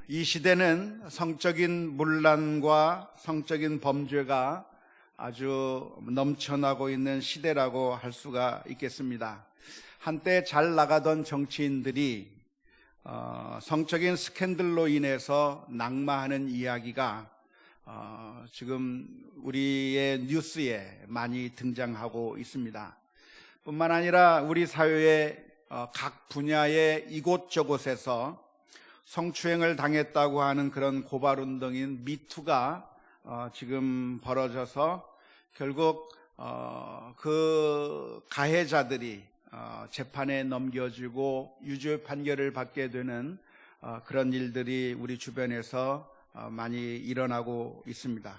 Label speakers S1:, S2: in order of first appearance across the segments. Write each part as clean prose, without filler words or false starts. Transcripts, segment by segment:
S1: 이 시대는 성적인 문란과 성적인 범죄가 아주 넘쳐나고 있는 시대라고 할 수가 있겠습니다. 한때 잘 나가던 정치인들이 성적인 스캔들로 인해서 낙마하는 이야기가 지금 우리의 뉴스에 많이 등장하고 있습니다. 뿐만 아니라 우리 사회의 각 분야의 이곳저곳에서 성추행을 당했다고 하는 그런 고발운동인 미투가 지금 벌어져서 결국 그 가해자들이 재판에 넘겨지고 유죄 판결을 받게 되는 그런 일들이 우리 주변에서 많이 일어나고 있습니다.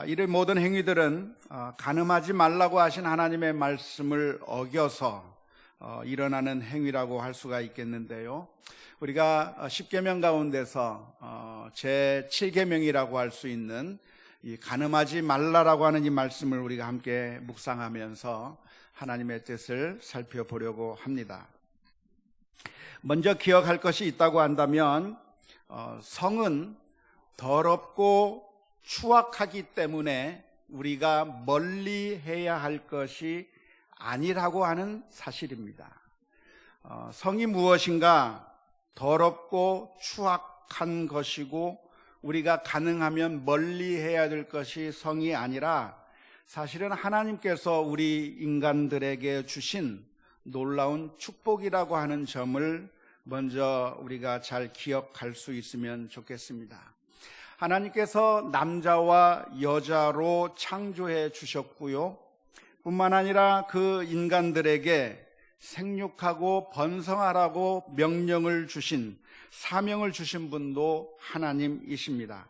S1: 이런 모든 행위들은 간음하지 말라고 하신 하나님의 말씀을 어겨서 일어나는 행위라고 할 수가 있겠는데요. 우리가 10계명 가운데서 제 7계명이라고 할 수 있는 이 간음하지 말라라고 하는 이 말씀을 우리가 함께 묵상하면서 하나님의 뜻을 살펴보려고 합니다. 먼저 기억할 것이 있다고 한다면 성은 더럽고 추악하기 때문에 우리가 멀리 해야 할 것이 아니라고 하는 사실입니다. 성이 무엇인가? 더럽고 추악한 것이고 우리가 가능하면 멀리 해야 될 것이 성이 아니라 사실은 하나님께서 우리 인간들에게 주신 놀라운 축복이라고 하는 점을 먼저 우리가 잘 기억할 수 있으면 좋겠습니다. 하나님께서 남자와 여자로 창조해 주셨고요. 뿐만 아니라 그 인간들에게 생육하고 번성하라고 명령을 주신, 사명을 주신 분도 하나님이십니다.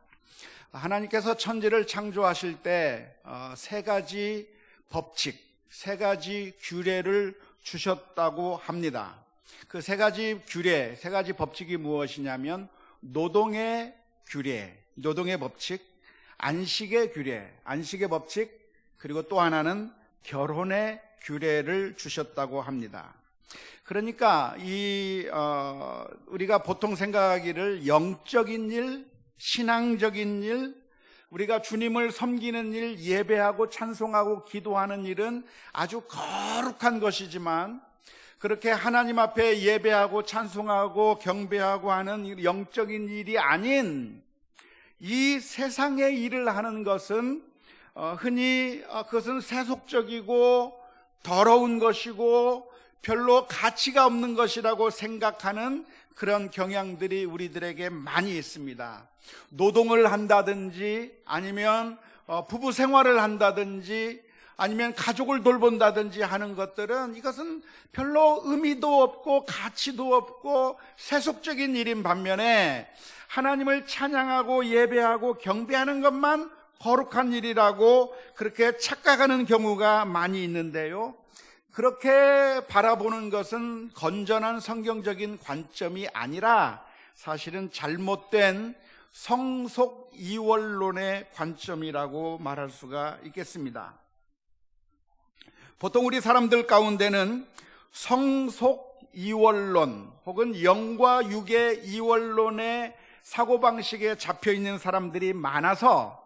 S1: 하나님께서 천지를 창조하실 때 세 가지 법칙, 세 가지 규례를 주셨다고 합니다. 그 세 가지 규례, 세 가지 법칙이 무엇이냐면 노동의 규례, 노동의 법칙, 안식의 규례, 안식의 법칙, 그리고 또 하나는 결혼의 규례를 주셨다고 합니다. 그러니까 우리가 보통 생각하기를 영적인 일, 신앙적인 일, 우리가 주님을 섬기는 일, 예배하고 찬송하고 기도하는 일은 아주 거룩한 것이지만 그렇게 하나님 앞에 예배하고 찬송하고 경배하고 하는 영적인 일이 아닌 이 세상의 일을 하는 것은 흔히 그것은 세속적이고 더러운 것이고 별로 가치가 없는 것이라고 생각하는 그런 경향들이 우리들에게 많이 있습니다. 노동을 한다든지 아니면 부부 생활을 한다든지 아니면 가족을 돌본다든지 하는 것들은 이것은 별로 의미도 없고 가치도 없고 세속적인 일인 반면에 하나님을 찬양하고 예배하고 경배하는 것만 거룩한 일이라고 그렇게 착각하는 경우가 많이 있는데요. 그렇게 바라보는 것은 건전한 성경적인 관점이 아니라 사실은 잘못된 성속 이원론의 관점이라고 말할 수가 있겠습니다. 보통 우리 사람들 가운데는 성속 이원론 혹은 영과 육의 이원론의 사고방식에 잡혀있는 사람들이 많아서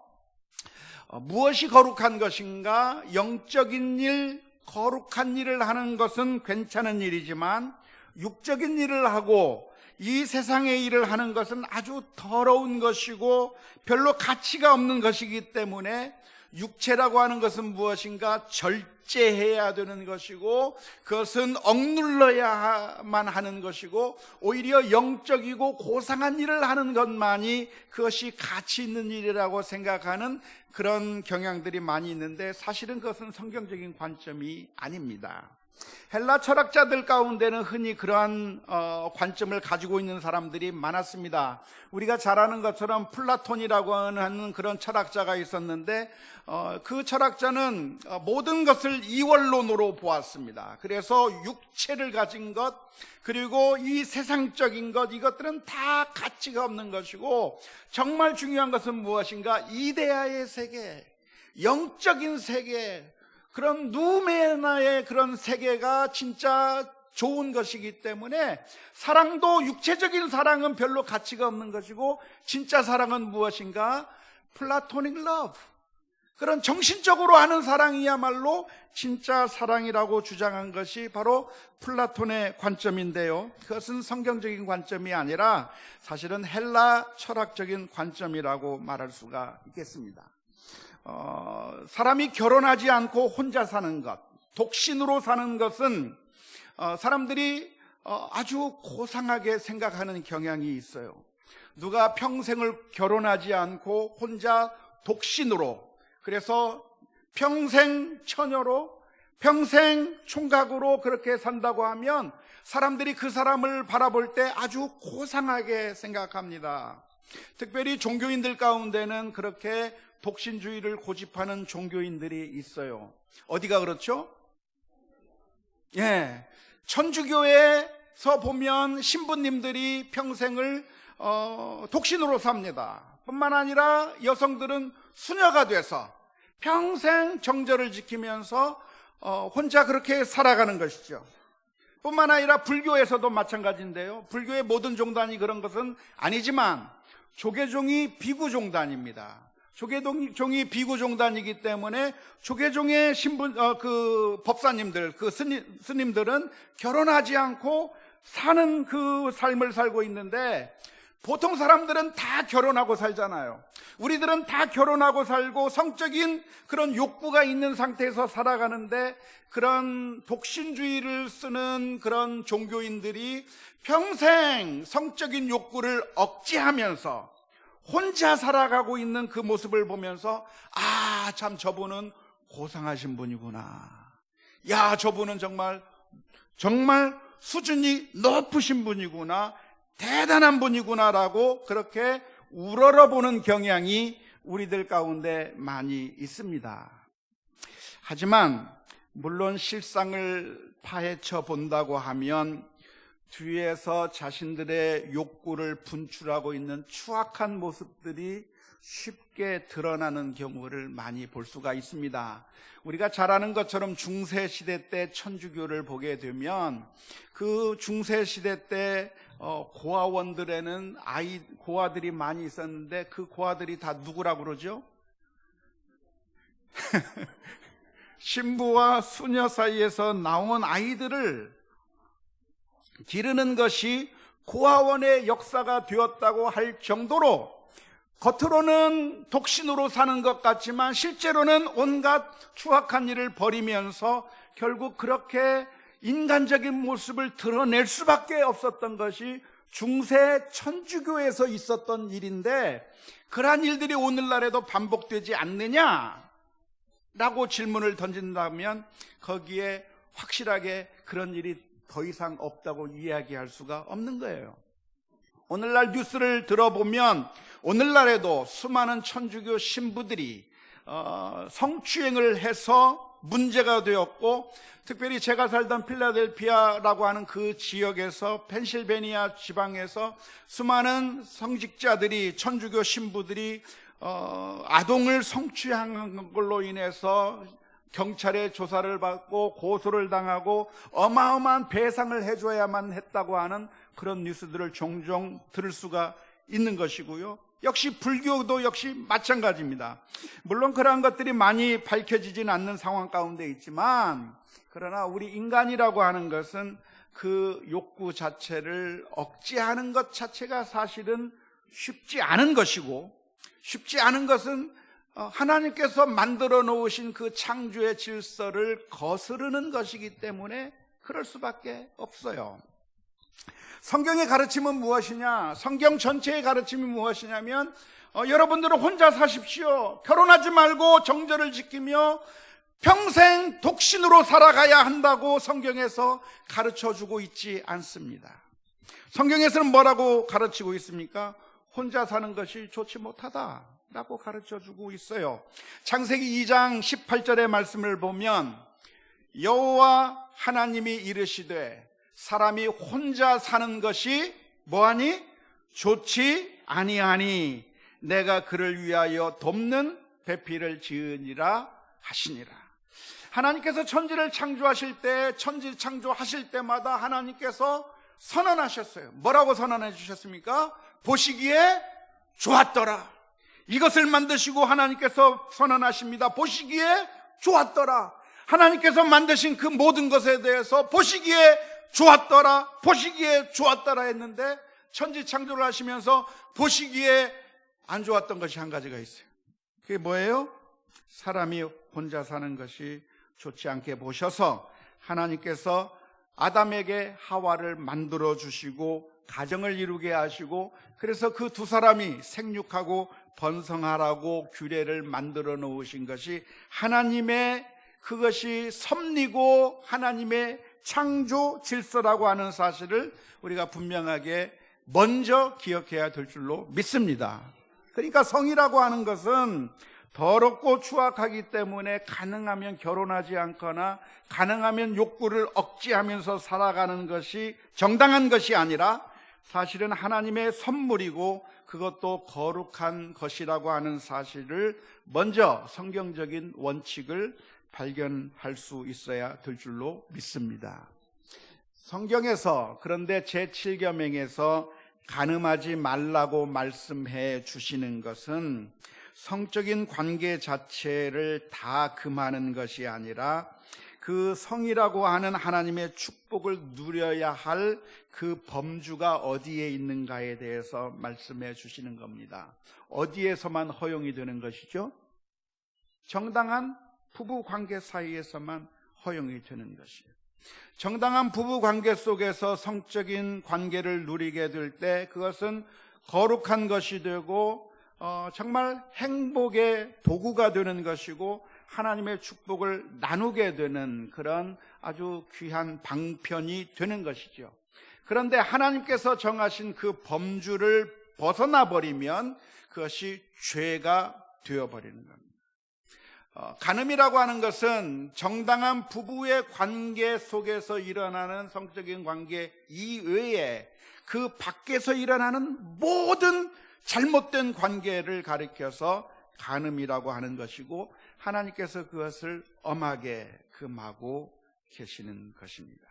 S1: 무엇이 거룩한 것인가? 영적인 일, 거룩한 일을 하는 것은 괜찮은 일이지만 육적인 일을 하고 이 세상의 일을 하는 것은 아주 더러운 것이고 별로 가치가 없는 것이기 때문에 육체라고 하는 것은 무엇인가? 절제해야 되는 것이고 그것은 억눌러야만 하는 것이고 오히려 영적이고 고상한 일을 하는 것만이 그것이 가치 있는 일이라고 생각하는 그런 경향들이 많이 있는데 사실은 그것은 성경적인 관점이 아닙니다. 헬라 철학자들 가운데는 흔히 그러한 관점을 가지고 있는 사람들이 많았습니다. 우리가 잘 아는 것처럼 플라톤이라고 하는 그런 철학자가 있었는데 그 철학자는 모든 것을 이원론으로 보았습니다. 그래서 육체를 가진 것 그리고 이 세상적인 것 이것들은 다 가치가 없는 것이고 정말 중요한 것은 무엇인가? 이데아의 세계, 영적인 세계, 그런 누메나의 그런 세계가 진짜 좋은 것이기 때문에 사랑도 육체적인 사랑은 별로 가치가 없는 것이고 진짜 사랑은 무엇인가? 플라토닉 러브. 그런 정신적으로 하는 사랑이야말로 진짜 사랑이라고 주장한 것이 바로 플라톤의 관점인데요. 그것은 성경적인 관점이 아니라 사실은 헬라 철학적인 관점이라고 말할 수가 있겠습니다. 사람이 결혼하지 않고 혼자 사는 것, 독신으로 사는 것은 사람들이 아주 고상하게 생각하는 경향이 있어요. 누가 평생을 결혼하지 않고 혼자 독신으로, 그래서 평생 처녀로, 평생 총각으로 그렇게 산다고 하면 사람들이 그 사람을 바라볼 때 아주 고상하게 생각합니다. 특별히 종교인들 가운데는 그렇게 독신주의를 고집하는 종교인들이 있어요. 어디가 그렇죠? 예, 천주교에서 보면 신부님들이 평생을 독신으로 삽니다. 뿐만 아니라 여성들은 수녀가 돼서 평생 정절을 지키면서 혼자 그렇게 살아가는 것이죠. 뿐만 아니라 불교에서도 마찬가지인데요. 불교의 모든 종단이 그런 것은 아니지만 조계종이 비구종단입니다. 조계종이 비구종단이기 때문에 조계종의 그 법사님들, 그 스님들은 결혼하지 않고 사는 그 삶을 살고 있는데, 보통 사람들은 다 결혼하고 살잖아요. 우리들은 다 결혼하고 살고 성적인 그런 욕구가 있는 상태에서 살아가는데, 그런 독신주의를 쓰는 그런 종교인들이 평생 성적인 욕구를 억제하면서 혼자 살아가고 있는 그 모습을 보면서, 아, 참 저분은 고상하신 분이구나. 야, 저분은 정말 수준이 높으신 분이구나. 대단한 분이구나라고 그렇게 우러러보는 경향이 우리들 가운데 많이 있습니다. 하지만 물론 실상을 파헤쳐 본다고 하면 뒤에서 자신들의 욕구를 분출하고 있는 추악한 모습들이 쉽게 드러나는 경우를 많이 볼 수가 있습니다. 우리가 잘 아는 것처럼 중세시대 때 천주교를 보게 되면 그 중세시대 때 고아원들에는 고아들이 많이 있었는데 그 고아들이 다 누구라고 그러죠? 신부와 수녀 사이에서 나온 아이들을 기르는 것이 고아원의 역사가 되었다고 할 정도로 겉으로는 독신으로 사는 것 같지만 실제로는 온갖 추악한 일을 벌이면서 결국 그렇게 인간적인 모습을 드러낼 수밖에 없었던 것이 중세 천주교에서 있었던 일인데, 그러한 일들이 오늘날에도 반복되지 않느냐라고 질문을 던진다면 거기에 확실하게 그런 일이 더 이상 없다고 이야기할 수가 없는 거예요. 오늘날 뉴스를 들어보면 오늘날에도 수많은 천주교 신부들이 성추행을 해서 문제가 되었고, 특별히 제가 살던 필라델피아라고 하는 그 지역에서, 펜실베니아 지방에서 수많은 성직자들이, 천주교 신부들이 아동을 성추행한 걸로 인해서 경찰의 조사를 받고 고소를 당하고 어마어마한 배상을 해줘야만 했다고 하는 그런 뉴스들을 종종 들을 수가 있는 것이고요. 역시 불교도 역시 마찬가지입니다. 물론 그러한 것들이 많이 밝혀지진 않는 상황 가운데 있지만, 그러나 우리 인간이라고 하는 것은 그 욕구 자체를 억제하는 것 자체가 사실은 쉽지 않은 것이고, 쉽지 않은 것은 하나님께서 만들어 놓으신 그 창조의 질서를 거스르는 것이기 때문에 그럴 수밖에 없어요. 성경의 가르침은 무엇이냐? 성경 전체의 가르침이 무엇이냐면 여러분들은 혼자 사십시오. 결혼하지 말고 정절을 지키며 평생 독신으로 살아가야 한다고 성경에서 가르쳐주고 있지 않습니다. 성경에서는 뭐라고 가르치고 있습니까? 혼자 사는 것이 좋지 못하다라고 가르쳐주고 있어요. 창세기 2장 18절의 말씀을 보면 여호와 하나님이 이르시되 사람이 혼자 사는 것이 뭐하니? 좋지 아니하니 내가 그를 위하여 돕는 배필을 지으니라 하시니라. 하나님께서 천지를 창조하실 때, 천지 창조하실 때마다 하나님께서 선언하셨어요. 뭐라고 선언해 주셨습니까? 보시기에 좋았더라. 이것을 만드시고 하나님께서 선언하십니다. 보시기에 좋았더라. 하나님께서 만드신 그 모든 것에 대해서 보시기에 좋았더라, 보시기에 좋았더라 했는데, 천지 창조를 하시면서 보시기에 안 좋았던 것이 한 가지가 있어요. 그게 뭐예요? 사람이 혼자 사는 것이 좋지 않게 보셔서 하나님께서 아담에게 하와를 만들어 주시고 가정을 이루게 하시고, 그래서 그 두 사람이 생육하고 번성하라고 규례를 만들어 놓으신 것이 하나님의, 그것이 섭리고 하나님의 창조 질서라고 하는 사실을 우리가 분명하게 먼저 기억해야 될 줄로 믿습니다. 그러니까 성이라고 하는 것은 더럽고 추악하기 때문에 가능하면 결혼하지 않거나 가능하면 욕구를 억제하면서 살아가는 것이 정당한 것이 아니라 사실은 하나님의 선물이고 그것도 거룩한 것이라고 하는 사실을 먼저 성경적인 원칙을 발견할 수 있어야 될 줄로 믿습니다. 성경에서 그런데 제7계명에서 간음하지 말라고 말씀해 주시는 것은 성적인 관계 자체를 다 금하는 것이 아니라 그 성이라고 하는 하나님의 축복을 누려야 할 그 범주가 어디에 있는가에 대해서 말씀해 주시는 겁니다. 어디에서만 허용이 되는 것이죠? 정당한 부부 관계 사이에서만 허용이 되는 것이에요. 정당한 부부 관계 속에서 성적인 관계를 누리게 될 때 그것은 거룩한 것이 되고 정말 행복의 도구가 되는 것이고 하나님의 축복을 나누게 되는 그런 아주 귀한 방편이 되는 것이죠. 그런데 하나님께서 정하신 그 범주를 벗어나 버리면 그것이 죄가 되어버리는 겁니다. 간음이라고 하는 것은 정당한 부부의 관계 속에서 일어나는 성적인 관계 이외에 그 밖에서 일어나는 모든 잘못된 관계를 가리켜서 간음이라고 하는 것이고 하나님께서 그것을 엄하게 금하고 계시는 것입니다.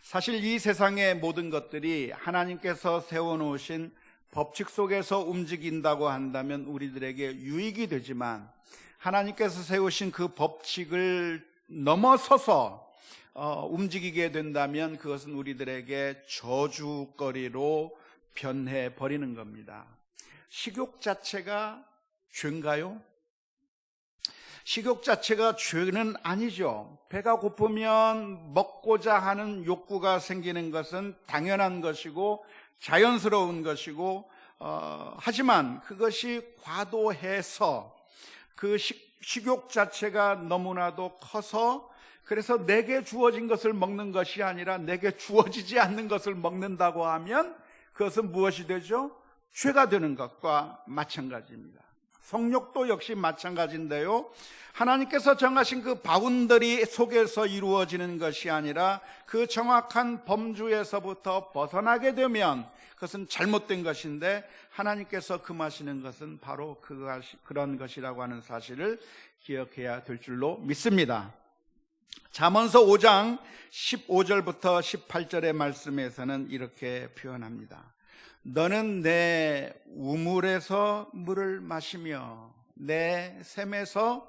S1: 사실 이 세상의 모든 것들이 하나님께서 세워놓으신 법칙 속에서 움직인다고 한다면 우리들에게 유익이 되지만 하나님께서 세우신 그 법칙을 넘어서서 움직이게 된다면 그것은 우리들에게 저주거리로 변해버리는 겁니다. 식욕 자체가 죄인가요? 식욕 자체가 죄는 아니죠. 배가 고프면 먹고자 하는 욕구가 생기는 것은 당연한 것이고 자연스러운 것이고 하지만 그것이 과도해서 그 식욕 자체가 너무나도 커서 그래서 내게 주어진 것을 먹는 것이 아니라 내게 주어지지 않는 것을 먹는다고 하면 그것은 무엇이 되죠? 죄가 되는 것과 마찬가지입니다. 성욕도 역시 마찬가지인데요, 하나님께서 정하신 그 바운더리 속에서 이루어지는 것이 아니라 그 정확한 범주에서부터 벗어나게 되면 그것은 잘못된 것인데 하나님께서 금하시는 것은 바로 그런 것이라고 하는 사실을 기억해야 될 줄로 믿습니다. 잠언서 5장 15절부터 18절의 말씀에서는 이렇게 표현합니다. 너는 내 우물에서 물을 마시며 내 샘에서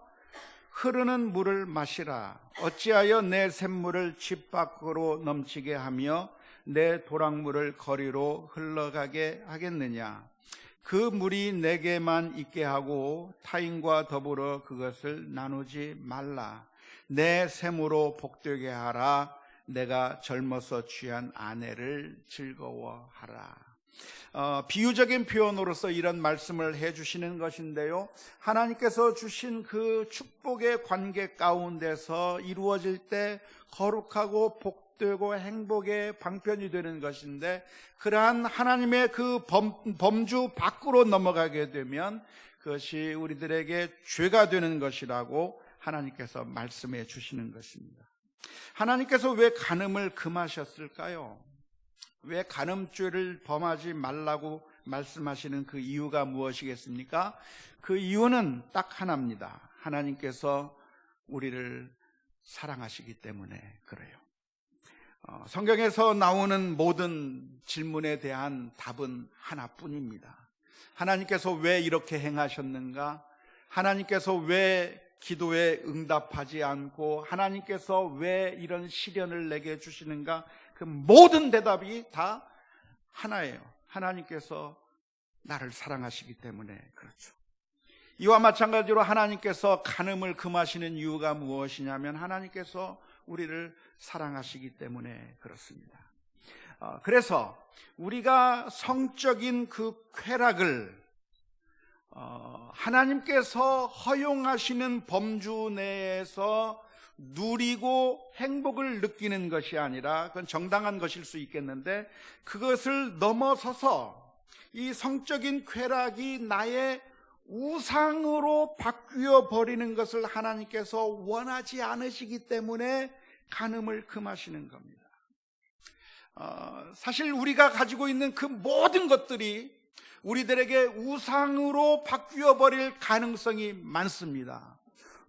S1: 흐르는 물을 마시라. 어찌하여 내 샘물을 집 밖으로 넘치게 하며 내 도랑물을 거리로 흘러가게 하겠느냐. 그 물이 내게만 있게 하고 타인과 더불어 그것을 나누지 말라. 내 샘으로 복되게 하라. 내가 젊어서 취한 아내를 즐거워하라. 비유적인 표현으로서 이런 말씀을 해주시는 것인데요, 하나님께서 주신 그 축복의 관계 가운데서 이루어질 때 거룩하고 복되고 행복의 방편이 되는 것인데 그러한 하나님의 그 범주 밖으로 넘어가게 되면 그것이 우리들에게 죄가 되는 것이라고 하나님께서 말씀해 주시는 것입니다. 하나님께서 왜 간음을 금하셨을까요? 왜 간음죄를 범하지 말라고 말씀하시는 그 이유가 무엇이겠습니까? 그 이유는 딱 하나입니다. 하나님께서 우리를 사랑하시기 때문에 그래요. 성경에서 나오는 모든 질문에 대한 답은 하나뿐입니다. 하나님께서 왜 이렇게 행하셨는가? 하나님께서 왜 기도에 응답하지 않고 하나님께서 왜 이런 시련을 내게 주시는가? 그 모든 대답이 다 하나예요. 하나님께서 나를 사랑하시기 때문에 그렇죠. 이와 마찬가지로 하나님께서 간음을 금하시는 이유가 무엇이냐면 하나님께서 우리를 사랑하시기 때문에 그렇습니다. 그래서 우리가 성적인 그 쾌락을 하나님께서 허용하시는 범주 내에서 누리고 행복을 느끼는 것이 아니라, 그건 정당한 것일 수 있겠는데, 그것을 넘어서서 이 성적인 쾌락이 나의 우상으로 바뀌어 버리는 것을 하나님께서 원하지 않으시기 때문에 간음을 금하시는 겁니다. 사실 우리가 가지고 있는 그 모든 것들이 우리들에게 우상으로 바뀌어 버릴 가능성이 많습니다.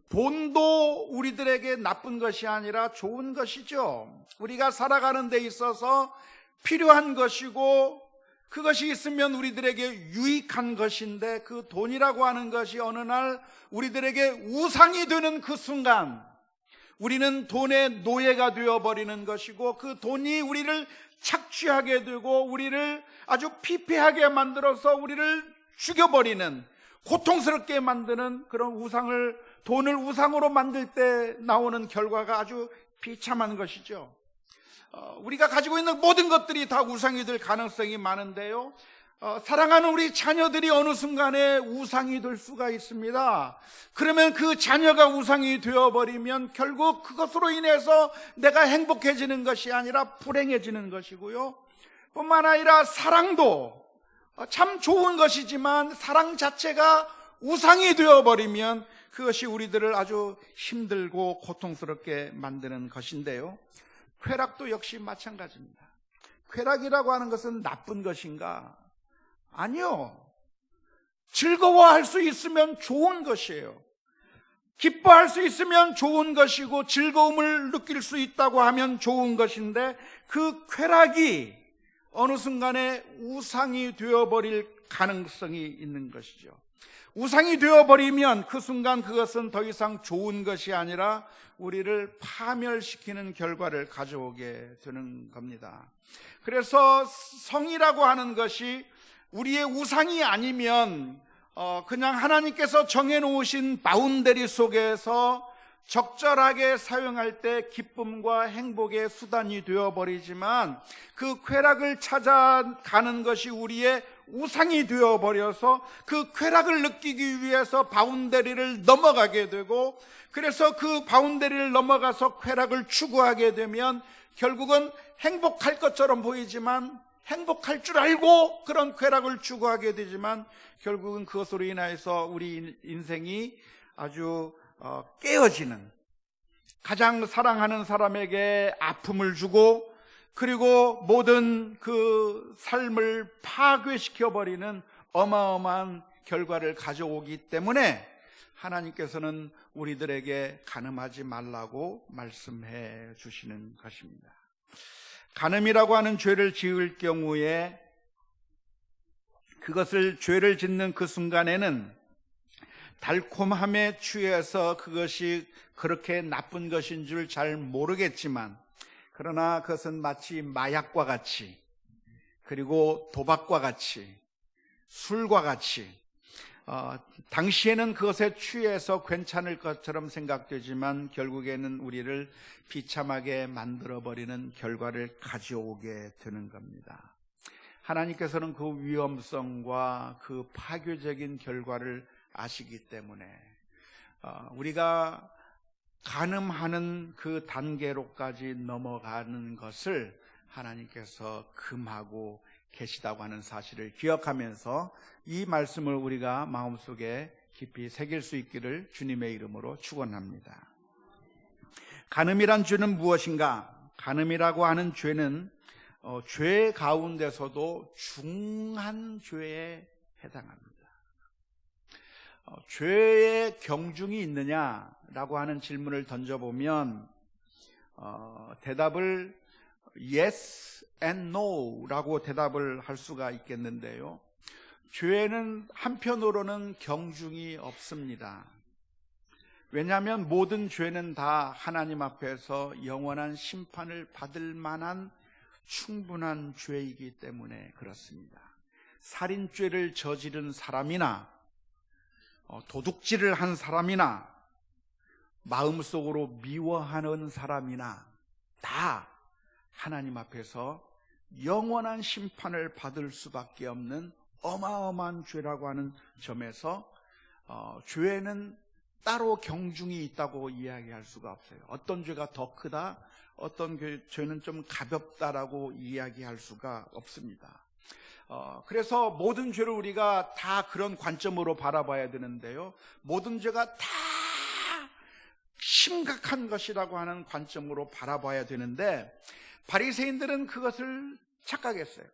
S1: 돈도 우리들에게 나쁜 것이 아니라 좋은 것이죠. 우리가 살아가는 데 있어서 필요한 것이고 그것이 있으면 우리들에게 유익한 것인데, 그 돈이라고 하는 것이 어느 날 우리들에게 우상이 되는 그 순간 우리는 돈의 노예가 되어버리는 것이고, 그 돈이 우리를 착취하게 되고 우리를 아주 피폐하게 만들어서 우리를 죽여버리는, 고통스럽게 만드는 그런 돈을 우상으로 만들 때 나오는 결과가 아주 비참한 것이죠. 우리가 가지고 있는 모든 것들이 다 우상이 될 가능성이 많은데요, 사랑하는 우리 자녀들이 어느 순간에 우상이 될 수가 있습니다. 그러면 그 자녀가 우상이 되어버리면 결국 그것으로 인해서 내가 행복해지는 것이 아니라 불행해지는 것이고요, 뿐만 아니라 사랑도 참 좋은 것이지만 사랑 자체가 우상이 되어버리면 그것이 우리들을 아주 힘들고 고통스럽게 만드는 것인데요, 쾌락도 역시 마찬가지입니다. 쾌락이라고 하는 것은 나쁜 것인가? 아니요. 즐거워할 수 있으면 좋은 것이에요. 기뻐할 수 있으면 좋은 것이고 즐거움을 느낄 수 있다고 하면 좋은 것인데, 그 쾌락이 어느 순간에 우상이 되어버릴 가능성이 있는 것이죠. 우상이 되어버리면 그 순간 그것은 더 이상 좋은 것이 아니라 우리를 파멸시키는 결과를 가져오게 되는 겁니다. 그래서 성이라고 하는 것이 우리의 우상이 아니면 그냥 하나님께서 정해놓으신 바운더리 속에서 적절하게 사용할 때 기쁨과 행복의 수단이 되어버리지만, 그 쾌락을 찾아가는 것이 우리의 우상이 되어버려서 그 쾌락을 느끼기 위해서 바운더리를 넘어가게 되고, 그래서 그 바운더리를 넘어가서 쾌락을 추구하게 되면 결국은 행복할 것처럼 보이지만, 행복할 줄 알고 그런 쾌락을 추구하게 되지만 결국은 그것으로 인해서 우리 인생이 아주 깨어지는, 가장 사랑하는 사람에게 아픔을 주고 그리고 모든 그 삶을 파괴시켜버리는 어마어마한 결과를 가져오기 때문에 하나님께서는 우리들에게 간음하지 말라고 말씀해 주시는 것입니다. 간음이라고 하는 죄를 지을 경우에 그것을 죄를 짓는 그 순간에는 달콤함에 취해서 그것이 그렇게 나쁜 것인 줄 잘 모르겠지만, 그러나 그것은 마치 마약과 같이, 그리고 도박과 같이, 술과 같이 당시에는 그것에 취해서 괜찮을 것처럼 생각되지만 결국에는 우리를 비참하게 만들어버리는 결과를 가져오게 되는 겁니다. 하나님께서는 그 위험성과 그 파괴적인 결과를 아시기 때문에 우리가 간음하는 그 단계로까지 넘어가는 것을 하나님께서 금하고 계시다고 하는 사실을 기억하면서 이 말씀을 우리가 마음속에 깊이 새길 수 있기를 주님의 이름으로 축원합니다. 간음이란 죄는 무엇인가? 간음이라고 하는 죄는 죄 가운데서도 중한 죄에 해당합니다. 죄의 경중이 있느냐라고 하는 질문을 던져보면 대답을 yes and no 라고 대답을 할 수가 있겠는데요. 죄는 한편으로는 경중이 없습니다. 왜냐하면 모든 죄는 다 하나님 앞에서 영원한 심판을 받을 만한 충분한 죄이기 때문에 그렇습니다. 살인죄를 저지른 사람이나 도둑질을 한 사람이나 마음속으로 미워하는 사람이나 다 하나님 앞에서 영원한 심판을 받을 수밖에 없는 어마어마한 죄라고 하는 점에서 죄는 따로 경중이 있다고 이야기할 수가 없어요. 어떤 죄가 더 크다, 어떤 죄는 좀 가볍다라고 이야기할 수가 없습니다. 그래서 모든 죄를 우리가 다 그런 관점으로 바라봐야 되는데요, 모든 죄가 다 심각한 것이라고 하는 관점으로 바라봐야 되는데 바리새인들은 그것을 착각했어요.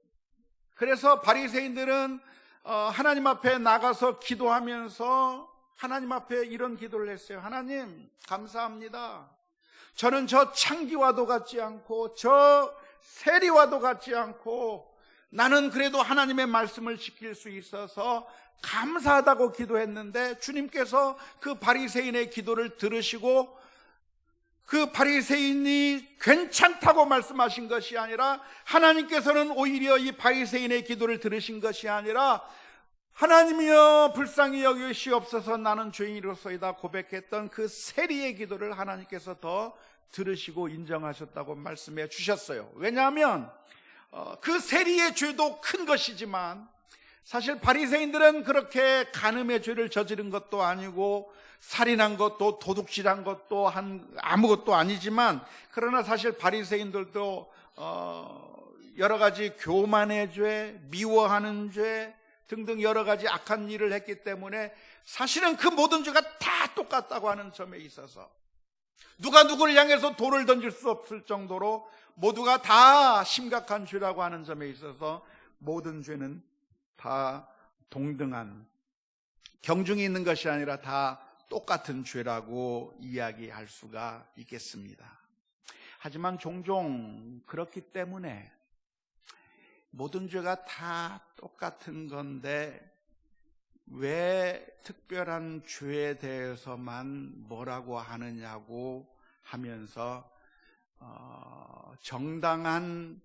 S1: 그래서 바리새인들은 하나님 앞에 나가서 기도하면서 하나님 앞에 이런 기도를 했어요. 하나님 감사합니다. 저는 저 창기와도 같지 않고 저 세리와도 같지 않고 나는 그래도 하나님의 말씀을 지킬 수 있어서 감사하다고 기도했는데 주님께서 그 바리새인의 기도를 들으시고 그 바리새인이 괜찮다고 말씀하신 것이 아니라 하나님께서는 오히려 이 바리새인의 기도를 들으신 것이 아니라 하나님이여 불쌍히 여기시옵소서 나는 죄인이로소이다 고백했던 그 세리의 기도를 하나님께서 더 들으시고 인정하셨다고 말씀해 주셨어요. 왜냐하면 그 세리의 죄도 큰 것이지만 사실 바리새인들은 그렇게 간음의 죄를 저지른 것도 아니고 살인한 것도 도둑질한 것도 아무것도 아니지만 그러나 사실 바리새인들도 여러 가지 교만의 죄, 미워하는 죄 등등 여러 가지 악한 일을 했기 때문에 사실은 그 모든 죄가 다 똑같다고 하는 점에 있어서 누가 누구를 향해서 돌을 던질 수 없을 정도로 모두가 다 심각한 죄라고 하는 점에 있어서 모든 죄는 다 동등한 경중이 있는 것이 아니라 다 똑같은 죄라고 이야기할 수가 있겠습니다. 하지만 종종 그렇기 때문에 모든 죄가 다 똑같은 건데 왜 특별한 죄에 대해서만 뭐라고 하느냐고 하면서 정당한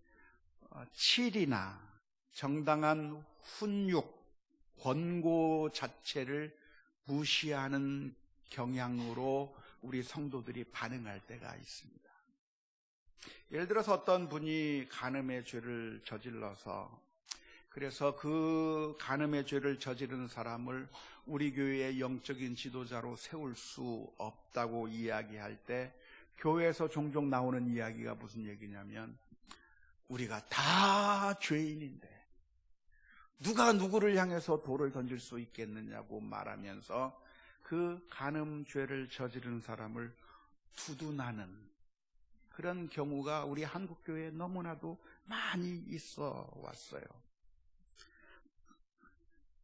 S1: 칠이나 정당한 훈육, 권고 자체를 무시하는 경향으로 우리 성도들이 반응할 때가 있습니다. 예를 들어서 어떤 분이 간음의 죄를 저질러서 그래서 그 간음의 죄를 저지른 사람을 우리 교회의 영적인 지도자로 세울 수 없다고 이야기할 때 교회에서 종종 나오는 이야기가 무슨 얘기냐면 우리가 다 죄인인데 누가 누구를 향해서 돌을 던질 수 있겠느냐고 말하면서 그 간음죄를 저지른 사람을 두둔하는 그런 경우가 우리 한국교회에 너무나도 많이 있어 왔어요.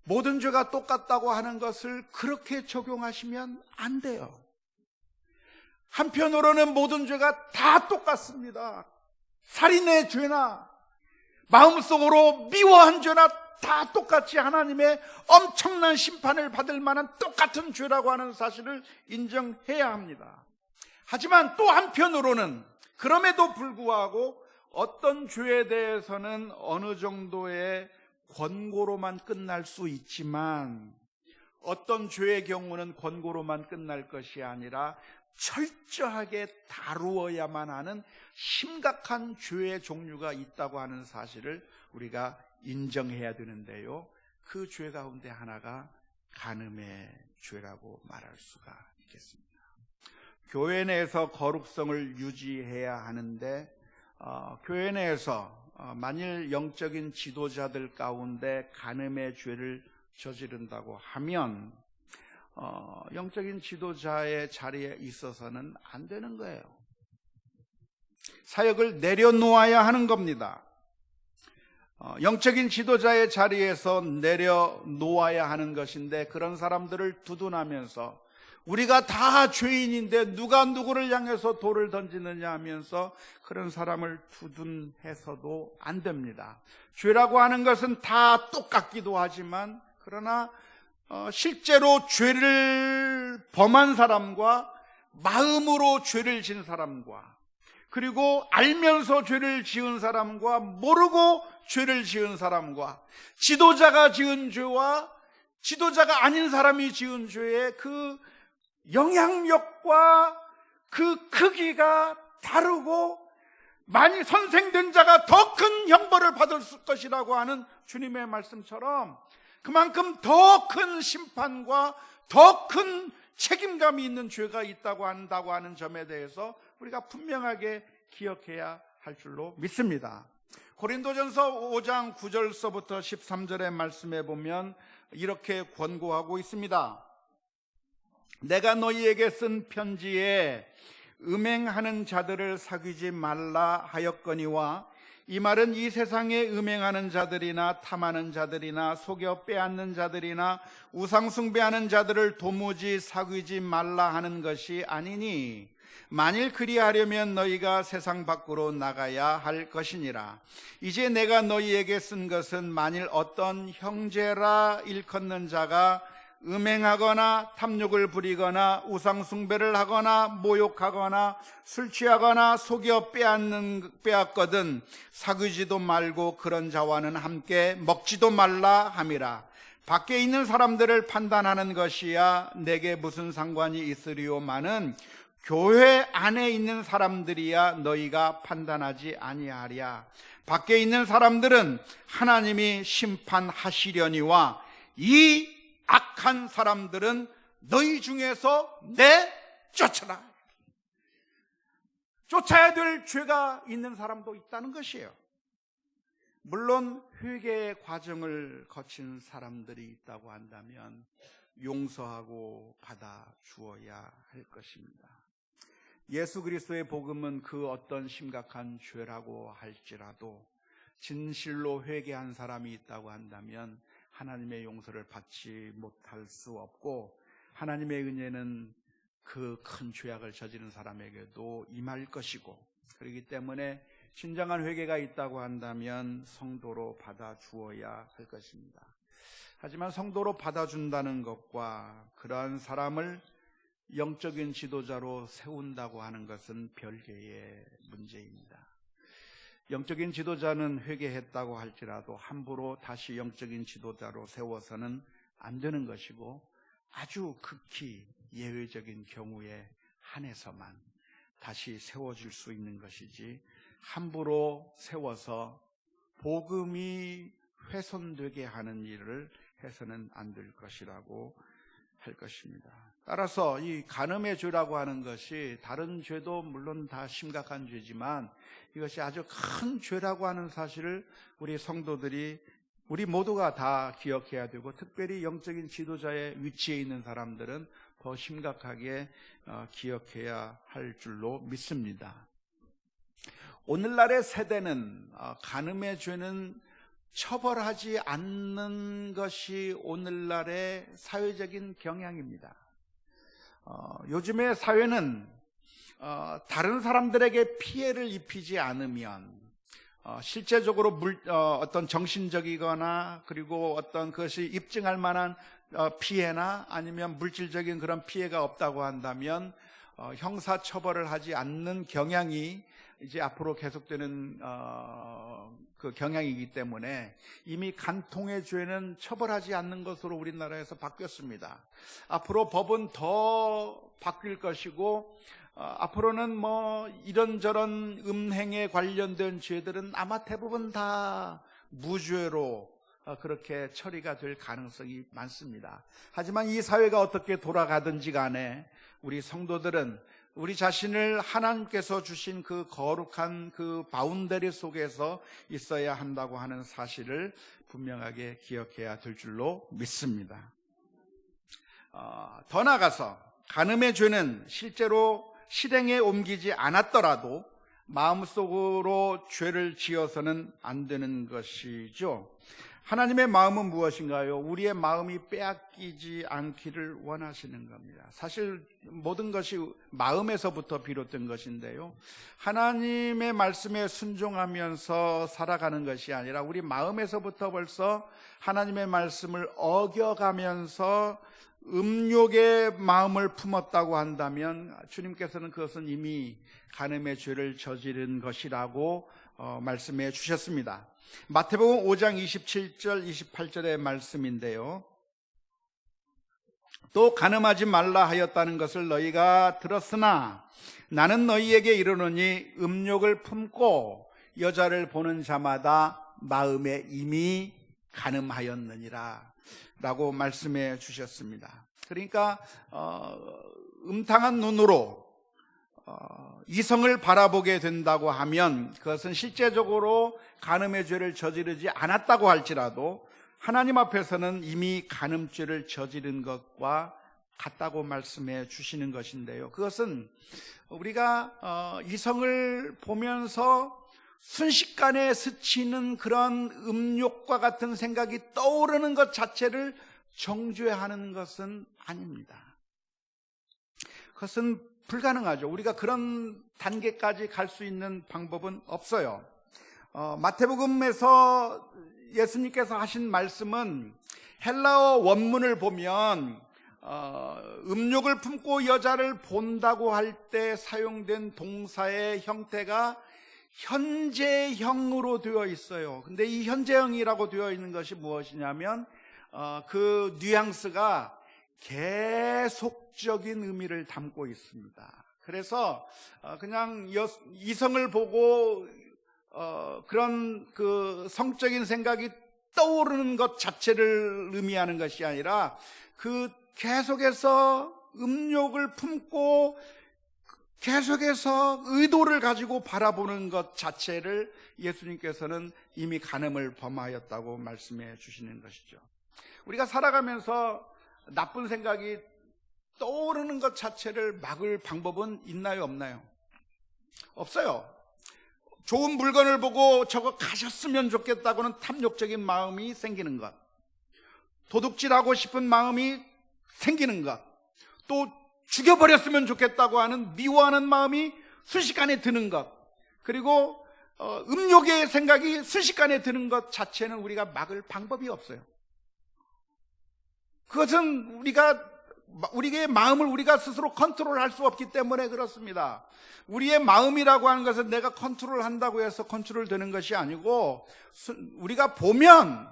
S1: 모든 죄가 똑같다고 하는 것을 그렇게 적용하시면 안 돼요. 한편으로는 모든 죄가 다 똑같습니다. 살인의 죄나 마음속으로 미워한 죄나 다 똑같이 하나님의 엄청난 심판을 받을 만한 똑같은 죄라고 하는 사실을 인정해야 합니다. 하지만 또 한편으로는 그럼에도 불구하고 어떤 죄에 대해서는 어느 정도의 권고로만 끝날 수 있지만 어떤 죄의 경우는 권고로만 끝날 것이 아니라 철저하게 다루어야만 하는 심각한 죄의 종류가 있다고 하는 사실을 우리가 인정해야 되는데요, 그 죄 가운데 하나가 간음의 죄라고 말할 수가 있겠습니다. 교회 내에서 거룩성을 유지해야 하는데 교회 내에서 만일 영적인 지도자들 가운데 간음의 죄를 저지른다고 하면 영적인 지도자의 자리에 있어서는 안 되는 거예요. 사역을 내려놓아야 하는 겁니다. 영적인 지도자의 자리에서 내려놓아야 하는 것인데, 그런 사람들을 두둔하면서 우리가 다 죄인인데 누가 누구를 향해서 돌을 던지느냐 하면서 그런 사람을 두둔해서도 안 됩니다. 죄라고 하는 것은 다 똑같기도 하지만, 그러나 실제로 죄를 범한 사람과 마음으로 죄를 지은 사람과, 그리고 알면서 죄를 지은 사람과 모르고 죄를 지은 사람과, 지도자가 지은 죄와 지도자가 아닌 사람이 지은 죄의 그 영향력과 그 크기가 다르고, 만일 선생된 자가 더 큰 형벌을 받을 것이라고 하는 주님의 말씀처럼, 그만큼 더 큰 심판과 더 큰 책임감이 있는 죄가 있다고 한다고 하는 점에 대해서 우리가 분명하게 기억해야 할 줄로 믿습니다. 고린도전서 5장 9절서부터 13절의 말씀에 보면 이렇게 권고하고 있습니다. 내가 너희에게 쓴 편지에 음행하는 자들을 사귀지 말라 하였거니와, 이 말은 이 세상에 음행하는 자들이나 탐하는 자들이나 속여 빼앗는 자들이나 우상숭배하는 자들을 도무지 사귀지 말라 하는 것이 아니니, 만일 그리하려면 너희가 세상 밖으로 나가야 할 것이니라. 이제 내가 너희에게 쓴 것은 만일 어떤 형제라 일컫는 자가 음행하거나 탐욕을 부리거나 우상숭배를 하거나 모욕하거나 술 취하거나 속여 빼앗거든 사귀지도 말고 그런 자와는 함께 먹지도 말라 함이라. 밖에 있는 사람들을 판단하는 것이야 내게 무슨 상관이 있으리오마는 교회 안에 있는 사람들이야 너희가 판단하지 아니하랴. 밖에 있는 사람들은 하나님이 심판하시려니와 이 악한 사람들은 너희 중에서 내쫓아라. 쫓아야 될 죄가 있는 사람도 있다는 것이에요. 물론 회개의 과정을 거친 사람들이 있다고 한다면 용서하고 받아주어야 할 것입니다. 예수 그리스도의 복음은 그 어떤 심각한 죄라고 할지라도 진실로 회개한 사람이 있다고 한다면 하나님의 용서를 받지 못할 수 없고, 하나님의 은혜는 그 큰 죄악을 저지른 사람에게도 임할 것이고, 그렇기 때문에 진정한 회개가 있다고 한다면 성도로 받아주어야 할 것입니다. 하지만 성도로 받아준다는 것과 그러한 사람을 영적인 지도자로 세운다고 하는 것은 별개의 문제입니다. 영적인 지도자는 회개했다고 할지라도 함부로 다시 영적인 지도자로 세워서는 안 되는 것이고, 아주 극히 예외적인 경우에 한해서만 다시 세워질 수 있는 것이지, 함부로 세워서 복음이 훼손되게 하는 일을 해서는 안 될 것이라고 할 것입니다. 따라서 이 간음의 죄라고 하는 것이 다른 죄도 물론 다 심각한 죄지만 이것이 아주 큰 죄라고 하는 사실을 우리 성도들이, 우리 모두가 다 기억해야 되고, 특별히 영적인 지도자의 위치에 있는 사람들은 더 심각하게 기억해야 할 줄로 믿습니다. 오늘날의 세대는 간음의 죄는 처벌하지 않는 것이 오늘날의 사회적인 경향입니다. 요즘의 사회는 다른 사람들에게 피해를 입히지 않으면 실제적으로 어떤 정신적이거나 그리고 어떤 것이 입증할 만한 피해나 아니면 물질적인 그런 피해가 없다고 한다면 형사 처벌을 하지 않는 경향이 이제 앞으로 계속되는 그 경향이기 때문에 이미 간통의 죄는 처벌하지 않는 것으로 우리나라에서 바뀌었습니다. 앞으로 법은 더 바뀔 것이고, 앞으로는 뭐 이런저런 음행에 관련된 죄들은 아마 대부분 다 무죄로 그렇게 처리가 될 가능성이 많습니다. 하지만 이 사회가 어떻게 돌아가든지 간에 우리 성도들은 우리 자신을 하나님께서 주신 그 거룩한 그 바운더리 속에서 있어야 한다고 하는 사실을 분명하게 기억해야 될 줄로 믿습니다. 더 나아가서 간음의 죄는 실제로 실행에 옮기지 않았더라도 마음속으로 죄를 지어서는 안 되는 것이죠. 하나님의 마음은 무엇인가요? 우리의 마음이 빼앗기지 않기를 원하시는 겁니다. 사실 모든 것이 마음에서부터 비롯된 것인데요, 하나님의 말씀에 순종하면서 살아가는 것이 아니라 우리 마음에서부터 벌써 하나님의 말씀을 어겨가면서 음욕의 마음을 품었다고 한다면 주님께서는 그것은 이미 간음의 죄를 저지른 것이라고 말씀해 주셨습니다. 마태복음 5장 27절 28절의 말씀인데요, 또 간음하지 말라 하였다는 것을 너희가 들었으나 나는 너희에게 이르노니 음욕을 품고 여자를 보는 자마다 마음에 이미 간음하였느니라 라고 말씀해 주셨습니다. 그러니까 음탕한 눈으로 이성을 바라보게 된다고 하면 그것은 실제적으로 간음의 죄를 저지르지 않았다고 할지라도 하나님 앞에서는 이미 간음죄를 저지른 것과 같다고 말씀해 주시는 것인데요, 그것은 우리가 이성을 보면서 순식간에 스치는 그런 음욕과 같은 생각이 떠오르는 것 자체를 정죄하는 것은 아닙니다. 그것은 불가능하죠. 우리가 그런 단계까지 갈 수 있는 방법은 없어요. 마태복음에서 예수님께서 하신 말씀은 헬라어 원문을 보면 음욕을 품고 여자를 본다고 할 때 사용된 동사의 형태가 현재형으로 되어 있어요. 근데 이 현재형이라고 되어 있는 것이 무엇이냐면 그 뉘앙스가 계속적인 의미를 담고 있습니다. 그래서 그냥 이성을 보고 그런 그 성적인 생각이 떠오르는 것 자체를 의미하는 것이 아니라 그 계속해서 음욕을 품고 계속해서 의도를 가지고 바라보는 것 자체를 예수님께서는 이미 간음을 범하였다고 말씀해 주시는 것이죠. 우리가 살아가면서 나쁜 생각이 떠오르는 것 자체를 막을 방법은 있나요, 없나요? 없어요. 좋은 물건을 보고 저거 가졌으면 좋겠다고는 탐욕적인 마음이 생기는 것, 도둑질하고 싶은 마음이 생기는 것, 또 죽여버렸으면 좋겠다고 하는 미워하는 마음이 순식간에 드는 것, 그리고 음욕의 생각이 순식간에 드는 것 자체는 우리가 막을 방법이 없어요. 그것은 우리의 마음을 우리가 스스로 컨트롤할 수 없기 때문에 그렇습니다. 우리의 마음이라고 하는 것은 내가 컨트롤한다고 해서 컨트롤되는 것이 아니고, 우리가 보면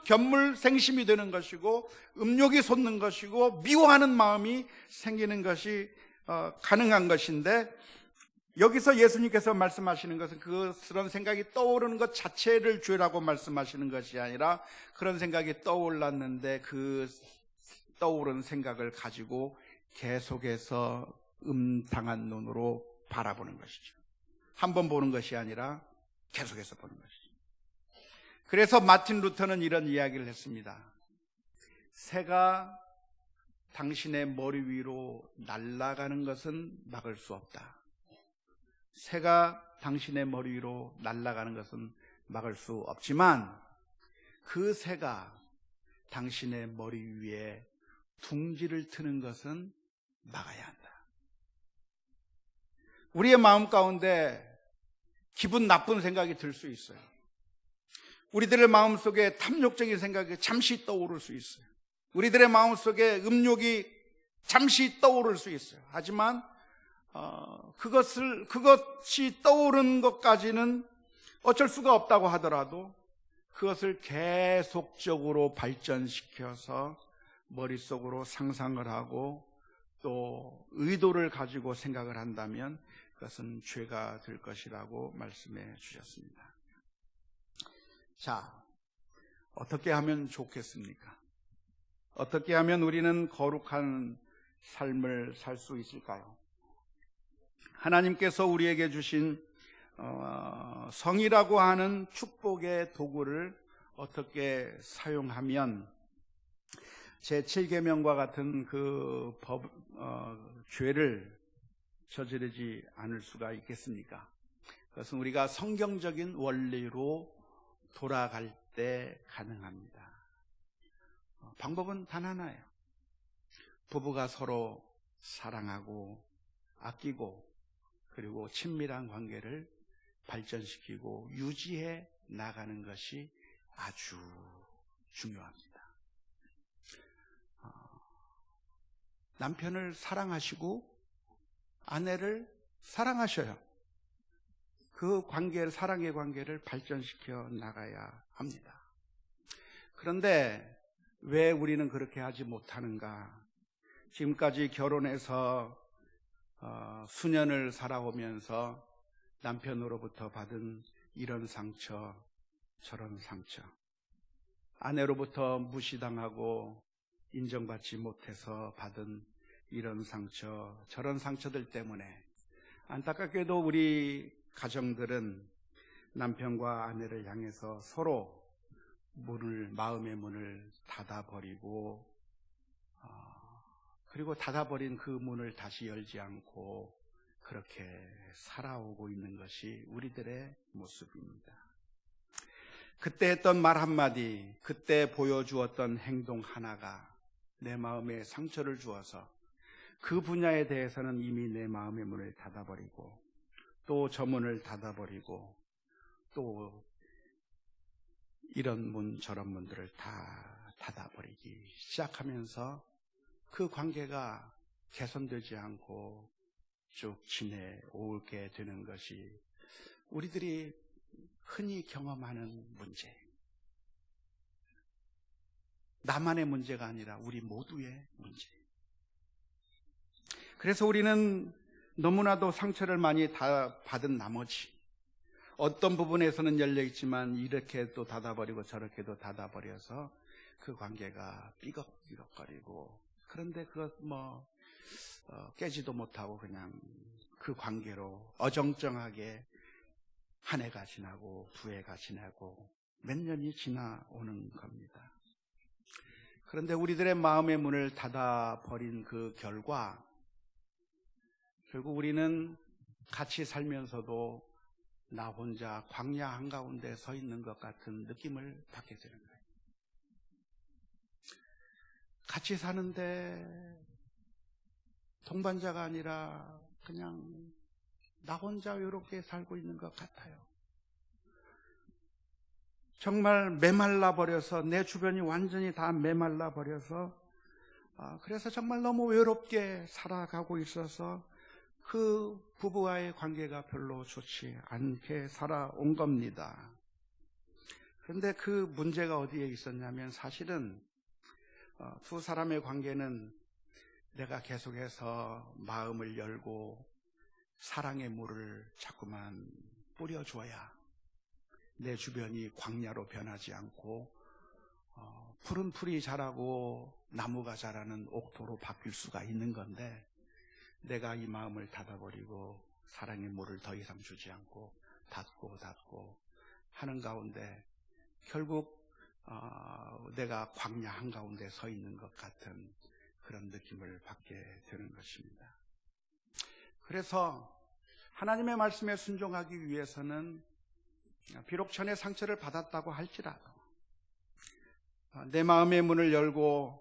S1: 견물생심이 되는 것이고 음욕이 솟는 것이고 미워하는 마음이 생기는 것이 가능한 것인데, 여기서 예수님께서 말씀하시는 것은 그런 생각이 떠오르는 것 자체를 죄라고 말씀하시는 것이 아니라, 그런 생각이 떠올랐는데 그 떠오른 생각을 가지고 계속해서 음탕한 눈으로 바라보는 것이죠. 한 번 보는 것이 아니라 계속해서 보는 것이죠. 그래서 마틴 루터는 이런 이야기를 했습니다. 새가 당신의 머리 위로 날아가는 것은 막을 수 없다. 새가 당신의 머리 위로 날아가는 것은 막을 수 없지만 그 새가 당신의 머리 위에 둥지를 트는 것은 막아야 한다. 우리의 마음 가운데 기분 나쁜 생각이 들 수 있어요. 우리들의 마음속에 탐욕적인 생각이 잠시 떠오를 수 있어요. 우리들의 마음속에 음욕이 잠시 떠오를 수 있어요. 하지만 그것이 떠오른 것까지는 어쩔 수가 없다고 하더라도 그것을 계속적으로 발전시켜서 머릿속으로 상상을 하고 또 의도를 가지고 생각을 한다면 그것은 죄가 될 것이라고 말씀해 주셨습니다. 자, 어떻게 하면 좋겠습니까? 어떻게 하면 우리는 거룩한 삶을 살 수 있을까요? 하나님께서 우리에게 주신 성이라고 하는 축복의 도구를 어떻게 사용하면 제7계명과 같은 그 죄를 저지르지 않을 수가 있겠습니까? 그것은 우리가 성경적인 원리로 돌아갈 때 가능합니다. 방법은 단 하나예요. 부부가 서로 사랑하고 아끼고 그리고 친밀한 관계를 발전시키고 유지해 나가는 것이 아주 중요합니다. 남편을 사랑하시고 아내를 사랑하셔요. 그 관계를, 사랑의 관계를 발전시켜 나가야 합니다. 그런데 왜 우리는 그렇게 하지 못하는가? 지금까지 결혼해서 수년을 살아오면서 남편으로부터 받은 이런 상처, 저런 상처, 아내로부터 무시당하고 인정받지 못해서 받은 이런 상처, 저런 상처들 때문에 안타깝게도 우리 가정들은 남편과 아내를 향해서 서로 마음의 문을 닫아버리고 그리고 닫아버린 그 문을 다시 열지 않고 그렇게 살아오고 있는 것이 우리들의 모습입니다. 그때 했던 말 한마디, 그때 보여주었던 행동 하나가 내 마음에 상처를 주어서 그 분야에 대해서는 이미 내 마음의 문을 닫아버리고 또 저 문을 닫아버리고 또 이런 문 저런 문들을 다 닫아버리기 시작하면서 그 관계가 개선되지 않고 쭉 지내오게 되는 것이 우리들이 흔히 경험하는 문제. 나만의 문제가 아니라 우리 모두의 문제. 그래서 우리는 너무나도 상처를 많이 받은 나머지 어떤 부분에서는 열려있지만 이렇게 또 닫아버리고 저렇게도 닫아버려서 그 관계가 삐걱삐걱거리고 그런데 그것 깨지도 못하고 그냥 그 관계로 어정쩡하게 한 해가 지나고 두 해가 지나고 몇 년이 지나오는 겁니다. 그런데 우리들의 마음의 문을 닫아버린 그 결과 결국 우리는 같이 살면서도 나 혼자 광야 한가운데 서 있는 것 같은 느낌을 받게 되는 거예요. 같이 사는데 동반자가 아니라 그냥 나 혼자 외롭게 살고 있는 것 같아요. 정말 메말라 버려서 내 주변이 완전히 다 메말라 버려서 그래서 정말 너무 외롭게 살아가고 있어서 그 부부와의 관계가 별로 좋지 않게 살아온 겁니다. 그런데 그 문제가 어디에 있었냐면 사실은 두 사람의 관계는 내가 계속해서 마음을 열고 사랑의 물을 자꾸만 뿌려줘야 내 주변이 광야로 변하지 않고 푸른 풀이 자라고 나무가 자라는 옥토로 바뀔 수가 있는 건데 내가 이 마음을 닫아버리고 사랑의 물을 더 이상 주지 않고 닫고 하는 가운데 결국 내가 광야 한가운데 서 있는 것 같은 그런 느낌을 받게 되는 것입니다. 그래서 하나님의 말씀에 순종하기 위해서는 비록 전에 상처를 받았다고 할지라도 내 마음의 문을 열고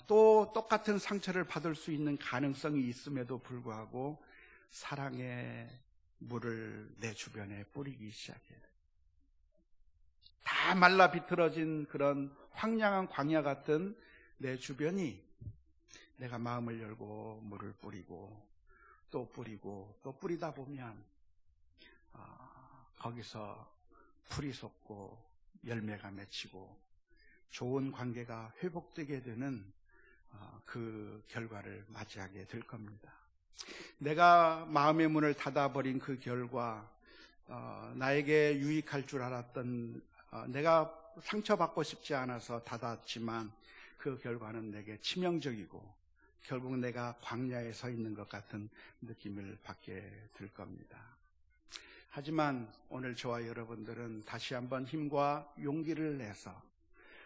S1: 또 똑같은 상처를 받을 수 있는 가능성이 있음에도 불구하고 사랑의 물을 내 주변에 뿌리기 시작해요. 다 말라 비틀어진 그런 황량한 광야 같은 내 주변이 내가 마음을 열고 물을 뿌리고 또 뿌리다 보면 거기서 풀이 솟고 열매가 맺히고 좋은 관계가 회복되게 되는 그 결과를 맞이하게 될 겁니다. 내가 마음의 문을 닫아버린 그 결과 나에게 유익할 줄 알았던 내가 상처받고 싶지 않아서 닫았지만 그 결과는 내게 치명적이고 결국 내가 광야에 서 있는 것 같은 느낌을 받게 될 겁니다. 하지만 오늘 저와 여러분들은 다시 한번 힘과 용기를 내서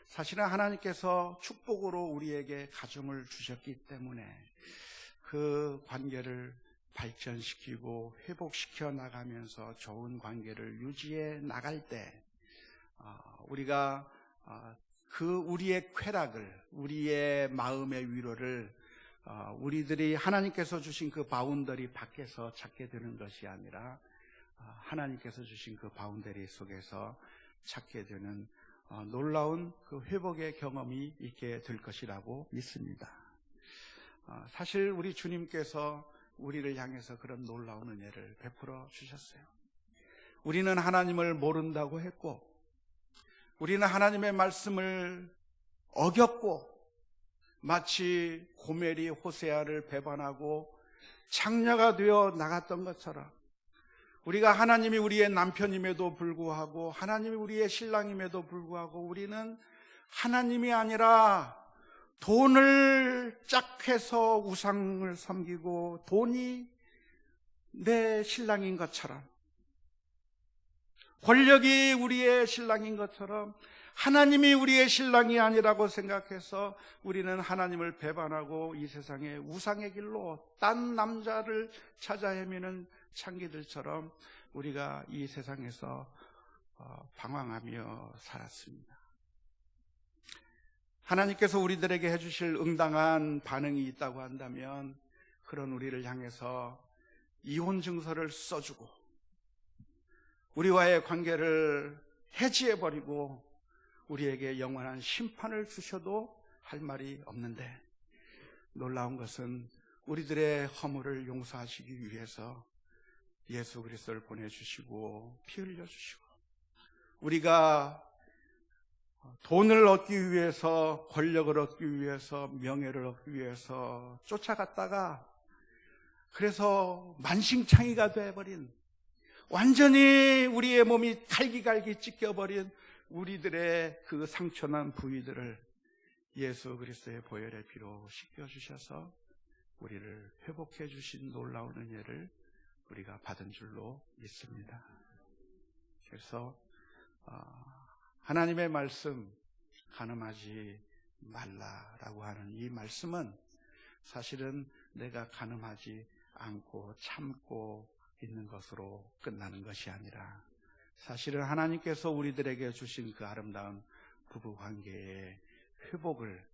S1: 사실은 하나님께서 축복으로 우리에게 가정을 주셨기 때문에 그 관계를 발전시키고 회복시켜 나가면서 좋은 관계를 유지해 나갈 때 우리가 우리의 쾌락을, 우리의 마음의 위로를 우리들이 하나님께서 주신 그 바운더리 밖에서 찾게 되는 것이 아니라 하나님께서 주신 그 바운더리 속에서 찾게 되는 놀라운 그 회복의 경험이 있게 될 것이라고 믿습니다. 사실 우리 주님께서 우리를 향해서 그런 놀라운 은혜를 베풀어 주셨어요. 우리는 하나님을 모른다고 했고, 우리는 하나님의 말씀을 어겼고, 마치 고멜이 호세아를 배반하고 창녀가 되어 나갔던 것처럼, 우리가 하나님이 우리의 남편임에도 불구하고, 하나님이 우리의 신랑임에도 불구하고, 우리는 하나님이 아니라 돈을 짝해서 우상을 섬기고 돈이 내 신랑인 것처럼, 권력이 우리의 신랑인 것처럼 하나님이 우리의 신랑이 아니라고 생각해서 우리는 하나님을 배반하고 이 세상의 우상의 길로 딴 남자를 찾아 헤매는 창기들처럼 우리가 이 세상에서 방황하며 살았습니다. 하나님께서 우리들에게 해주실 응당한 반응이 있다고 한다면 그런 우리를 향해서 이혼 증서를 써주고 우리와의 관계를 해지해버리고 우리에게 영원한 심판을 주셔도 할 말이 없는데, 놀라운 것은 우리들의 허물을 용서하시기 위해서 예수 그리스도를 보내주시고 피 흘려주시고, 우리가 돈을 얻기 위해서, 권력을 얻기 위해서, 명예를 얻기 위해서 쫓아갔다가 그래서 만신창이가 되어버린, 완전히 우리의 몸이 갈기갈기 찢겨버린 우리들의 그 상처난 부위들을 예수 그리스도의 보혈의 피로 씻겨주셔서 우리를 회복해 주신 놀라운 은혜를 우리가 받은 줄로 믿습니다. 그래서 하나님의 말씀, 간음하지 말라라고 하는 이 말씀은 사실은 내가 간음하지 않고 참고 있는 것으로 끝나는 것이 아니라, 사실은 하나님께서 우리들에게 주신 그 아름다운 부부관계의 회복을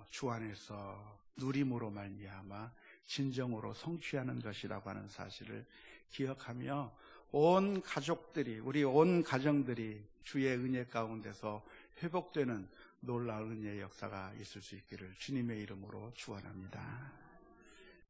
S1: 주 안에서 누림으로 말미암아 진정으로 성취하는 것이라고 하는 사실을 기억하며 온 가족들이, 우리 온 가정들이 주의 은혜 가운데서 회복되는 놀라운 은혜의 역사가 있을 수 있기를 주님의 이름으로 축원합니다.